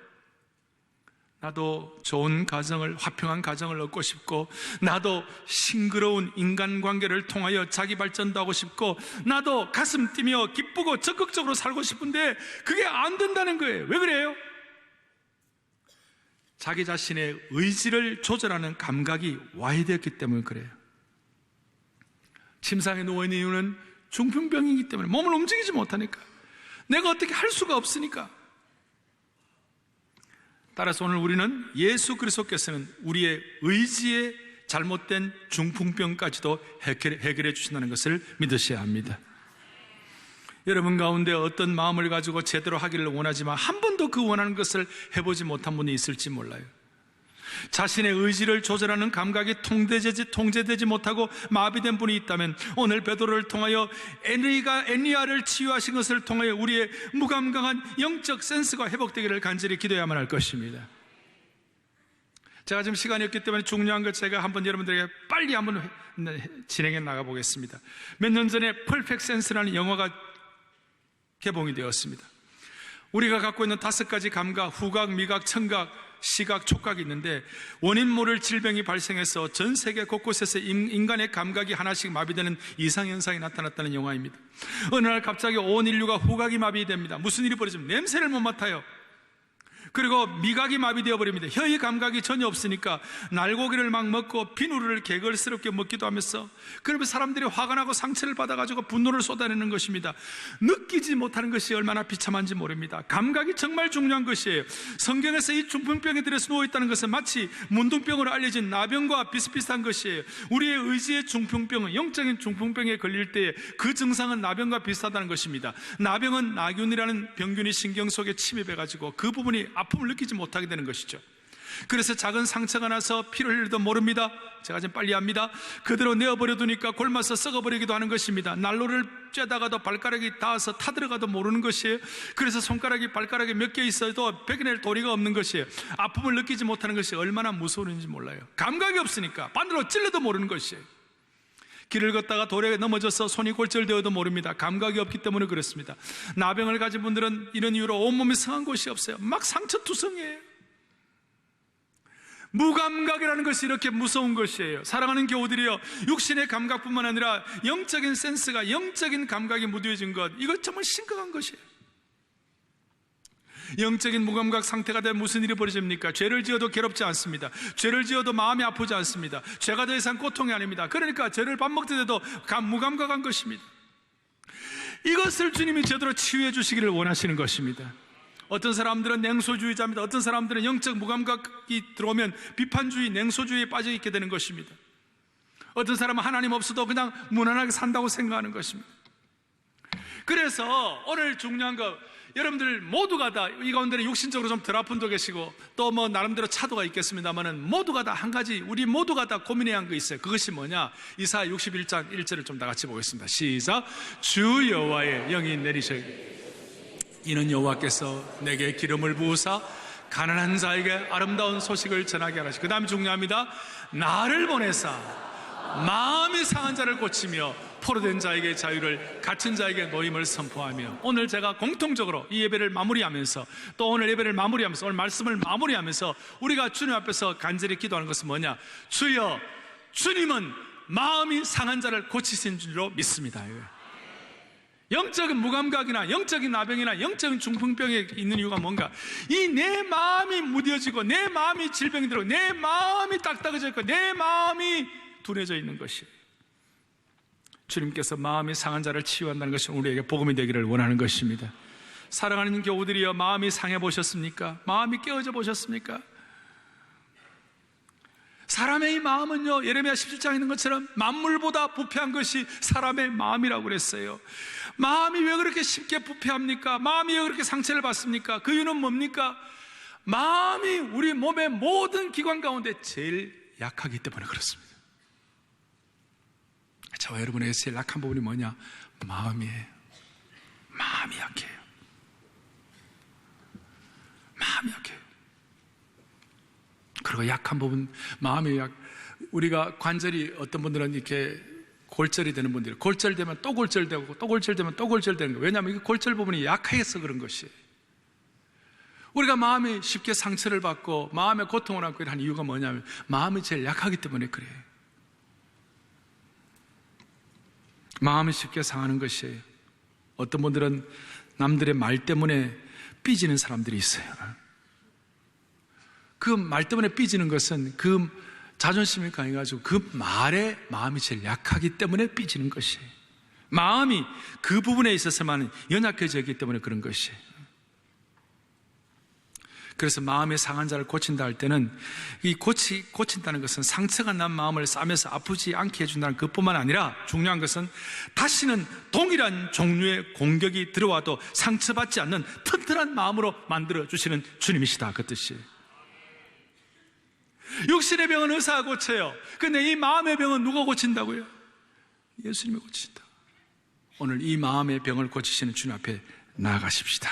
Speaker 2: 나도 좋은 가정을, 화평한 가정을 얻고 싶고, 나도 싱그러운 인간관계를 통하여 자기 발전도 하고 싶고, 나도 가슴 뛰며 기쁘고 적극적으로 살고 싶은데 그게 안 된다는 거예요. 왜 그래요? 자기 자신의 의지를 조절하는 감각이 와해되었기 때문에 그래요. 침상에 누워있는 이유는 중풍병이기 때문에, 몸을 움직이지 못하니까, 내가 어떻게 할 수가 없으니까. 따라서 오늘 우리는 예수 그리스도께서는 우리의 의지의 잘못된 중풍병까지도 해결해 주신다는 것을 믿으셔야 합니다. 여러분 가운데 어떤 마음을 가지고 제대로 하기를 원하지만 한 번도 그 원하는 것을 해보지 못한 분이 있을지 몰라요. 자신의 의지를 조절하는 감각이 통제되지 못하고 마비된 분이 있다면, 오늘 베드로를 통하여 애니야를 치유하신 것을 통하여 우리의 무감각한 영적 센스가 회복되기를 간절히 기도해야만 할 것입니다. 제가 지금 시간이 없기 때문에 중요한 것 제가 한번 여러분들에게 빨리 한번 진행해 나가 보겠습니다. 몇 년 전에 퍼펙트 센스라는 영화가 개봉이 되었습니다. 우리가 갖고 있는 5가지 감각, 후각, 미각, 청각, 시각, 촉각이 있는데, 원인 모를 질병이 발생해서 전 세계 곳곳에서 인간의 감각이 하나씩 마비되는 이상현상이 나타났다는 영화입니다. 어느 날 갑자기 온 인류가 후각이 마비됩니다. 무슨 일이 벌어지면 냄새를 못 맡아요. 그리고 미각이 마비되어 버립니다. 혀의 감각이 전혀 없으니까 날고기를 막 먹고 비누를 개걸스럽게 먹기도 하면서, 그러면 사람들이 화가 나고 상처를 받아가지고 분노를 쏟아내는 것입니다. 느끼지 못하는 것이 얼마나 비참한지 모릅니다. 감각이 정말 중요한 것이에요. 성경에서 이 중풍병에 들어서 누워있다는 것은 마치 문둥병으로 알려진 나병과 비슷비슷한 것이에요. 우리의 의지의 중풍병은, 영적인 중풍병에 걸릴 때 그 증상은 나병과 비슷하다는 것입니다. 나병은 나균이라는 병균이 신경 속에 침입해가지고 그 부분이 아픔을 느끼지 못하게 되는 것이죠. 그래서 작은 상처가 나서 피를 흘려도 모릅니다. 제가 좀 빨리 합니다. 그대로 내어버려 두니까 골마서 썩어버리기도 하는 것입니다. 난로를 쬐다가도 발가락이 닿아서 타들어가도 모르는 것이에요. 그래서 발가락이 몇 개 있어도 베겨낼 도리가 없는 것이에요. 아픔을 느끼지 못하는 것이 얼마나 무서운지 몰라요. 감각이 없으니까 반대로 찔러도 모르는 것이에요. 길을 걷다가 돌에 넘어져서 손이 골절되어도 모릅니다. 감각이 없기 때문에 그렇습니다. 나병을 가진 분들은 이런 이유로 온몸이 상한 곳이 없어요. 막 상처투성이에요. 무감각이라는 것이 이렇게 무서운 것이에요. 사랑하는 교우들이여, 육신의 감각뿐만 아니라 영적인 센스가, 영적인 감각이 무뎌진 것, 이거 정말 심각한 것이에요. 영적인 무감각 상태가 되면 무슨 일이 벌어집니까? 죄를 지어도 괴롭지 않습니다. 죄를 지어도 마음이 아프지 않습니다. 죄가 더 이상 고통이 아닙니다. 그러니까 죄를 밥 먹을 때도 무감각한 것입니다. 이것을 주님이 제대로 치유해 주시기를 원하시는 것입니다. 어떤 사람들은 냉소주의자입니다. 어떤 사람들은 영적 무감각이 들어오면 비판주의, 냉소주의에 빠져 있게 되는 것입니다. 어떤 사람은 하나님 없어도 그냥 무난하게 산다고 생각하는 것입니다. 그래서 오늘 중요한 거, 여러분들 모두가 다 이 가운데는 육신적으로 좀 덜 아픈 분도 계시고 또 뭐 나름대로 차도가 있겠습니다만은 모두가 다 한 가지, 우리 모두가 다 고민해야 하는 거 있어요. 그것이 뭐냐? 이사야 61장 1절을 좀 다 같이 보겠습니다. 시작. 주 여호와의 영이 내리시기 이는 여호와께서 내게 기름을 부으사 가난한 자에게 아름다운 소식을 전하게 하시고, 그 다음에 중요합니다. 나를 보내사 마음이 상한 자를 고치며 포로된 자에게 자유를, 갇힌 자에게 노임을 선포하며. 오늘 제가 공통적으로 이 예배를 마무리하면서, 또 오늘 예배를 마무리하면서, 오늘 말씀을 마무리하면서 우리가 주님 앞에서 간절히 기도하는 것은 뭐냐? 주여, 주님은 마음이 상한 자를 고치신 줄로 믿습니다. 영적인 무감각이나 영적인 나병이나 영적인 중풍병에 있는 이유가 뭔가? 이 내 마음이 무뎌지고, 내 마음이 질병이 들고, 내 마음이 딱딱해져 있고, 내 마음이 둔해져 있는 것이, 주님께서 마음이 상한 자를 치유한다는 것이 우리에게 복음이 되기를 원하는 것입니다. 사랑하는 교우들이여, 마음이 상해 보셨습니까? 마음이 깨어져 보셨습니까? 사람의 이 마음은요, 예레미야 17장에 있는 것처럼 만물보다 부패한 것이 사람의 마음이라고 그랬어요. 마음이 왜 그렇게 쉽게 부패합니까? 마음이 왜 그렇게 상처를 받습니까? 그 이유는 뭡니까? 마음이 우리 몸의 모든 기관 가운데 제일 약하기 때문에 그렇습니다. 저와 여러분에게 제일 약한 부분이 뭐냐? 마음이에요. 마음이 약해요. 마음이 약해요. 그리고 약한 부분, 마음이 우리가 관절이, 어떤 분들은 이렇게 골절이 되는 분들이, 골절되면 또 골절되고, 또 골절되면 또 골절되는 거예요. 왜냐하면 이 골절 부분이 약해서 그런 것이에요. 우리가 마음이 쉽게 상처를 받고 마음의 고통을 안고 하는 이유가 뭐냐면 마음이 제일 약하기 때문에 그래요. 마음이 쉽게 상하는 것이에요. 어떤 분들은 남들의 말 때문에 삐지는 사람들이 있어요. 그 말 때문에 삐지는 것은 그 자존심이 강해가지고 그 말에 마음이 제일 약하기 때문에 삐지는 것이에요. 마음이 그 부분에 있어서만 연약해져 있기 때문에 그런 것이에요. 그래서 마음의 상한 자를 고친다 할 때는 이 고친다는 것은 상처가 난 마음을 싸매서 아프지 않게 해준다는 것뿐만 아니라, 중요한 것은 다시는 동일한 종류의 공격이 들어와도 상처받지 않는 튼튼한 마음으로 만들어 주시는 주님이시다, 그 뜻이에요. 육신의 병은 의사가 고쳐요. 근데 이 마음의 병은 누가 고친다고요? 예수님이 고치신다. 오늘 이 마음의 병을 고치시는 주님 앞에 나아가십시다.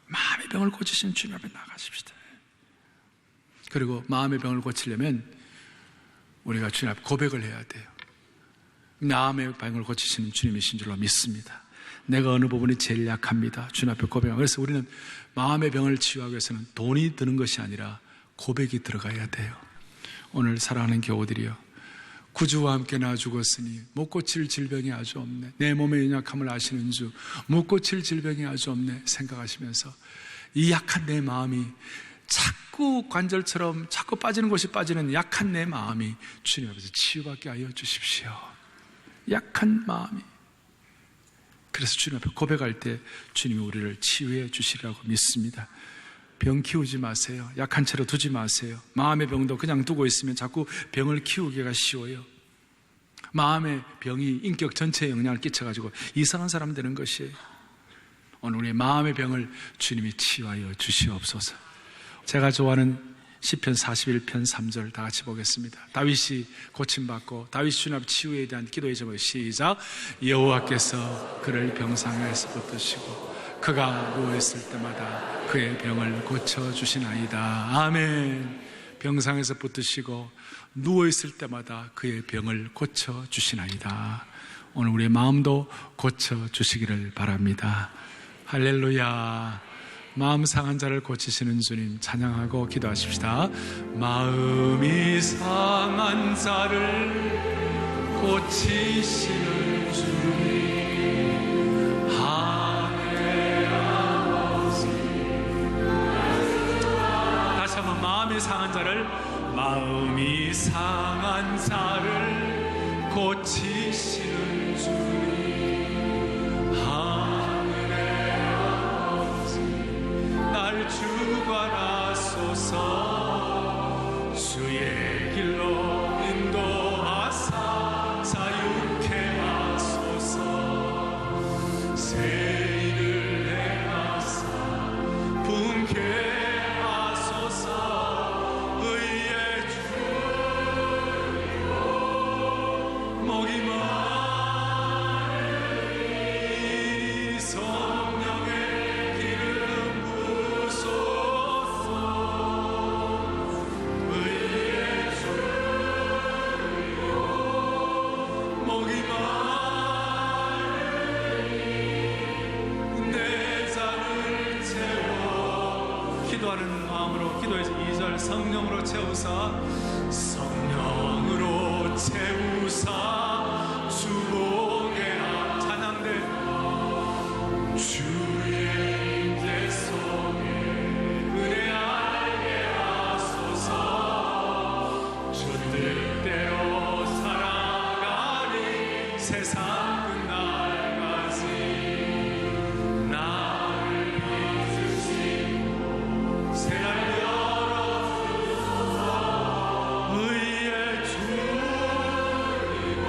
Speaker 2: 마음의 병을 고치시는 주님 앞에 나아가십시다. 그리고 마음의 병을 고치려면 우리가 주님 앞에 고백을 해야 돼요. 마음의 병을 고치시는 주님이신 줄로 믿습니다. 내가 어느 부분이 제일 약합니다. 주님 앞에 고백하고. 그래서 우리는 마음의 병을 치유하기 위해서는 돈이 드는 것이 아니라 고백이 들어가야 돼요. 오늘 사랑하는 교우들이여, 구주와 함께 나 죽었으니 못 고칠 질병이 아주 없네. 내 몸의 연약함을 아시는 주, 못 고칠 질병이 아주 없네 생각하시면서 이 약한 내 마음이 자꾸 관절처럼 자꾸 빠지는 곳이 빠지는 약한 내 마음이 주님 앞에서 치유받게 하여 주십시오. 약한 마음이. 그래서 주님 앞에 고백할 때 주님이 우리를 치유해 주시리라고 믿습니다. 병 키우지 마세요. 약한 채로 두지 마세요. 마음의 병도 그냥 두고 있으면 자꾸 병을 키우기가 쉬워요. 마음의 병이 인격 전체에 영향을 끼쳐가지고 이상한 사람 되는 것이에요. 오늘 우리의 마음의 병을 주님이 치유하여 주시옵소서. 제가 좋아하는 시편 41편 3절 다 같이 보겠습니다. 다윗이 고침받고 다윗이 주님 앞 치유에 대한 기도의 제목, 시작. 여호와께서 그를 병상에서 붙드시고 그가 누워있을 때마다 그의 병을 고쳐주시나이다. 아멘. 병상에서 붙드시고 누워있을 때마다 그의 병을 고쳐주시나이다. 오늘 우리의 마음도 고쳐주시기를 바랍니다. 할렐루야. 마음 상한 자를 고치시는 주님 찬양하고 기도하십시다. 마음이 상한 자를 고치시는 주님, 하늘하고 상한 자를 고치시는 주님, 하늘의 아버지 날 주관하소서. 주의 길로 인도하사 자유케 하소서. 새 일을 행하사 분케 하소서. 의의 주이고 목이 마르니 성령의 기름 부소서. 의의 주이고 목이 마르니 내 잔을 채워. 기도하는 마음으로 기도해서 2절 성령으로 채우사, 성령으로 채우사 주복에 하. 찬양대 주의 임재 속에 은혜 알게 하소서. 주 뜻대로 살아가니 세상 끝날까지 나를 믿으시고 새날 열어주소서. 의의 주이고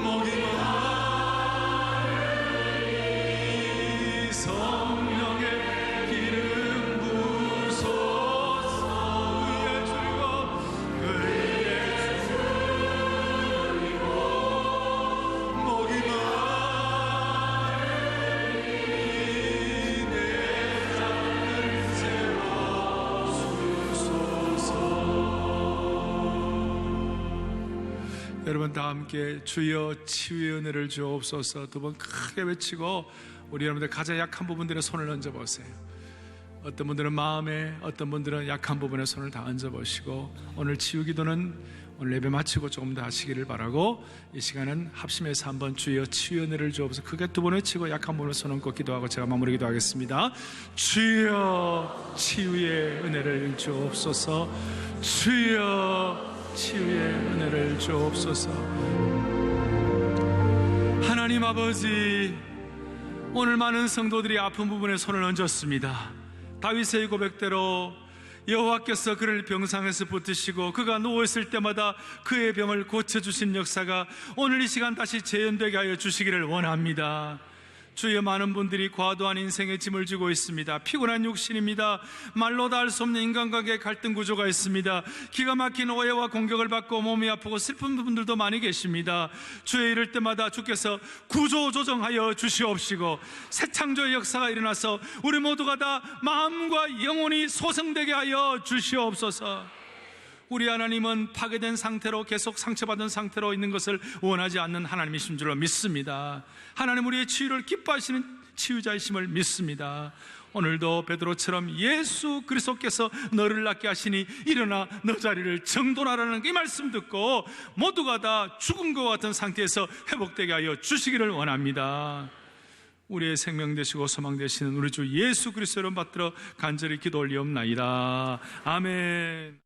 Speaker 2: 목이 마르니 성령의 기름 부소서. 의의 주이고 의의 주이고 목이 마르니 내 잔을 채워주소서. 여러분 다 함께 주여 치유의 은혜를 주옵소서 두 번 크게 외치고 우리 여러분들 가장 약한 부분들에 손을 얹어보세요. 어떤 분들은 마음에, 어떤 분들은 약한 부분에 손을 다 얹어보시고, 오늘 치유기도는 오늘 예배 마치고 조금 더 하시기를 바라고, 이 시간은 합심해서 한번 주여 치유의 은혜를 주옵소서 크게 두 번 외치고 약한 부분에 손 얹고 기도하고 제가 마무리 기도하겠습니다. 주여 치유의 은혜를 주옵소서. 주여 치유의 은혜를 주옵소서. 하나님 아버지, 오늘 많은 성도들이 아픈 부분에 손을 얹었습니다. 다윗의 고백대로 여호와께서 그를 병상에서 붙드시고 그가 누워있을 때마다 그의 병을 고쳐주신 역사가 오늘 이 시간 다시 재현되게 하여 주시기를 원합니다. 주여, 많은 분들이 과도한 인생의 짐을 지고 있습니다. 피곤한 육신입니다. 말로 다 할 수 없는 인간관계의 갈등 구조가 있습니다. 기가 막힌 오해와 공격을 받고 몸이 아프고 슬픈 분들도 많이 계십니다. 주여, 이럴 때마다 주께서 구조 조정하여 주시옵시고 새 창조의 역사가 일어나서 우리 모두가 다 마음과 영혼이 소생되게 하여 주시옵소서. 우리 하나님은 파괴된 상태로 계속 상처받은 상태로 있는 것을 원하지 않는 하나님이신 줄로 믿습니다. 하나님, 우리의 치유를 기뻐하시는 치유자이심을 믿습니다. 오늘도 베드로처럼 예수 그리스도께서 너를 낫게 하시니 일어나 너 자리를 정돈하라는 이 말씀 듣고 모두가 다 죽은 것 같은 상태에서 회복되게 하여 주시기를 원합니다. 우리의 생명 되시고 소망 되시는 우리 주 예수 그리스도 이름 받들어 간절히 기도 올리옵나이다. 아멘.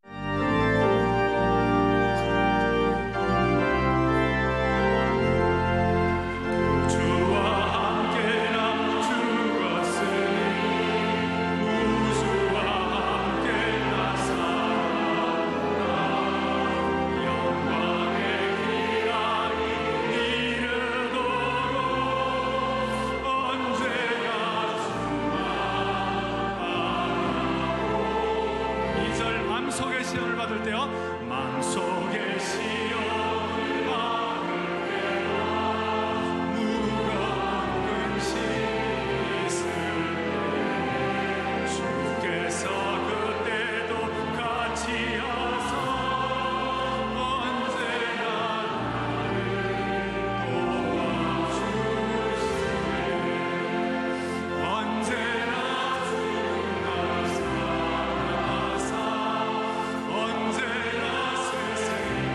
Speaker 2: 마음속의 시험을 받을 때요, 마음속의 시험을 받을 때요, 무거운 근심 있을 때 주께서 그때도 같이 하사 언제나 나를 도와주시네. 언제나 주를 사랑하사 언제나 새 생명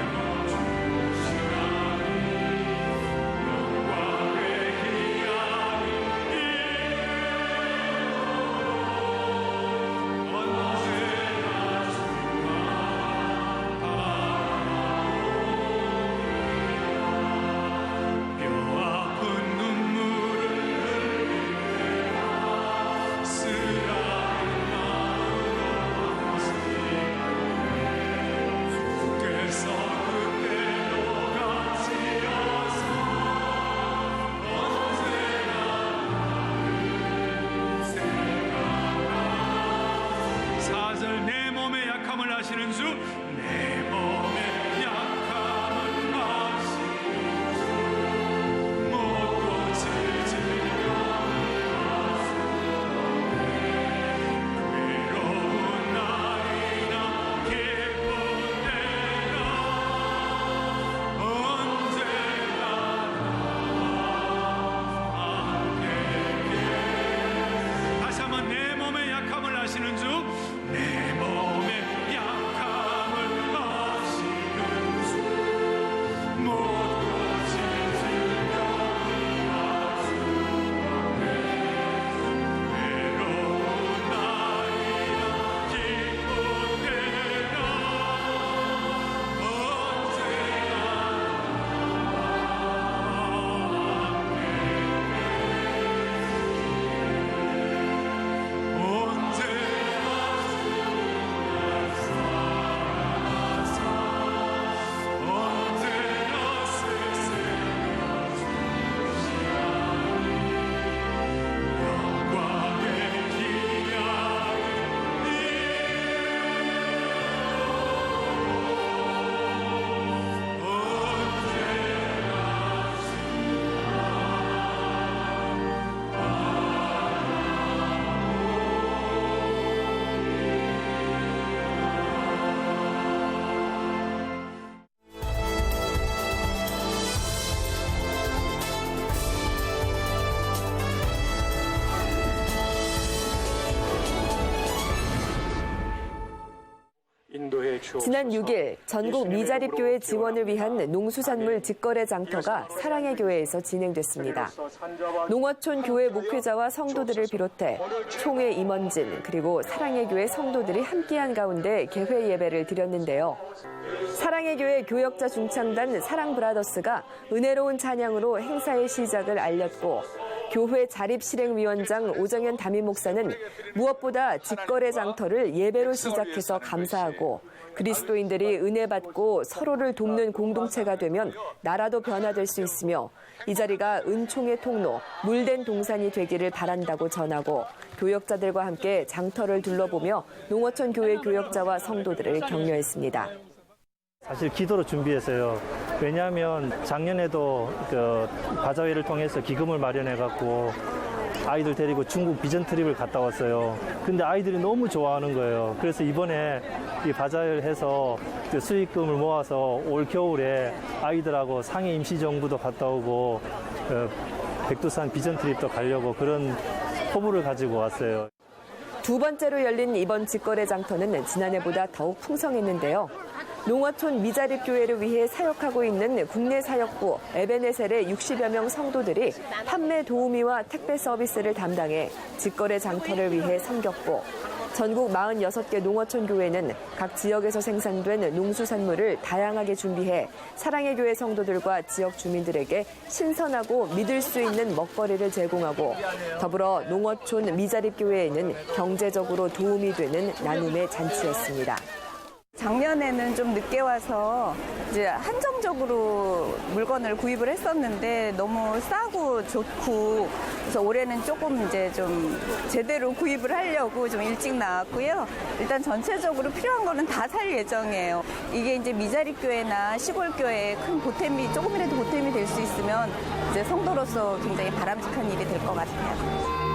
Speaker 2: 하시는 주 내 몸의 약함을 아시는 주 못 고칠 질병이 외로운 날이나 기쁜 때나 언제나 함께 다시 한번 내 몸의 약함을 아시는 주 내 몸의 약함을 아시는 주 못 고칠 질병이 외로운 나이나 기쁜 때나
Speaker 3: 지난 6일 전국 미자립교회 지원을 위한 농수산물 직거래 장터가 사랑의 교회에서 진행됐습니다. 농어촌 교회 목회자와 성도들을 비롯해 총회 임원진 그리고 사랑의 교회 성도들이 함께한 가운데 개회 예배를 드렸는데요. 사랑의 교회 교역자 중창단 사랑브라더스가 은혜로운 찬양으로 행사의 시작을 알렸고 교회 자립실행위원장 오정현 담임 목사는 무엇보다 직거래 장터를 예배로 시작해서 감사하고 그리스도인들이 은혜 받고 서로를 돕는 공동체가 되면 나라도 변화될 수 있으며 이 자리가 은총의 통로, 물된 동산이 되기를 바란다고 전하고 교역자들과 함께 장터를 둘러보며 농어촌 교회 교역자와 성도들을 격려했습니다.
Speaker 4: 사실 기도로 준비했어요. 왜냐하면 작년에도 바자회를 통해서 기금을 마련해갖고 아이들 데리고 중국 비전 트립을 갔다 왔어요. 근데 아이들이 너무 좋아하는 거예요. 그래서 이번에 이 바자회를 해서 수익금을 모아서 올 겨울에 아이들하고 상해 임시정부도 갔다 오고 백두산 비전 트립도 가려고 그런 포부를 가지고 왔어요.
Speaker 3: 두 번째로 열린 이번 직거래 장터는 지난해보다 더욱 풍성했는데요. 농어촌 미자립교회를 위해 사역하고 있는 국내 사역부 에베네셀의 60여 명 성도들이 판매 도우미와 택배 서비스를 담당해 직거래 장터를 위해 섬겼고 전국 46개 농어촌 교회는 각 지역에서 생산된 농수산물을 다양하게 준비해 사랑의 교회 성도들과 지역 주민들에게 신선하고 믿을 수 있는 먹거리를 제공하고 더불어 농어촌 미자립교회에는 경제적으로 도움이 되는 나눔의 잔치였습니다.
Speaker 5: 작년에는 좀 늦게 와서 이제 한정적으로 물건을 구입을 했었는데 너무 싸고 좋고 그래서 올해는 조금 이제 좀 제대로 구입을 하려고 좀 일찍 나왔고요. 일단 전체적으로 필요한 거는 다 살 예정이에요. 이게 이제 미자립교회나 시골교회에 큰 보탬이 조금이라도 보탬이 될 수 있으면 이제 성도로서 굉장히 바람직한 일이 될 것 같아요.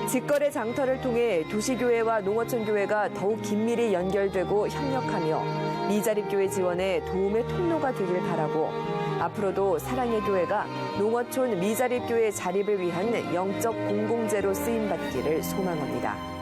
Speaker 3: 직거래 장터를 통해 도시교회와 농어촌교회가 더욱 긴밀히 연결되고 협력하며 미자립교회 지원에 도움의 통로가 되길 바라고 앞으로도 사랑의 교회가 농어촌 미자립교회 자립을 위한 영적 공공재로 쓰임받기를 소망합니다.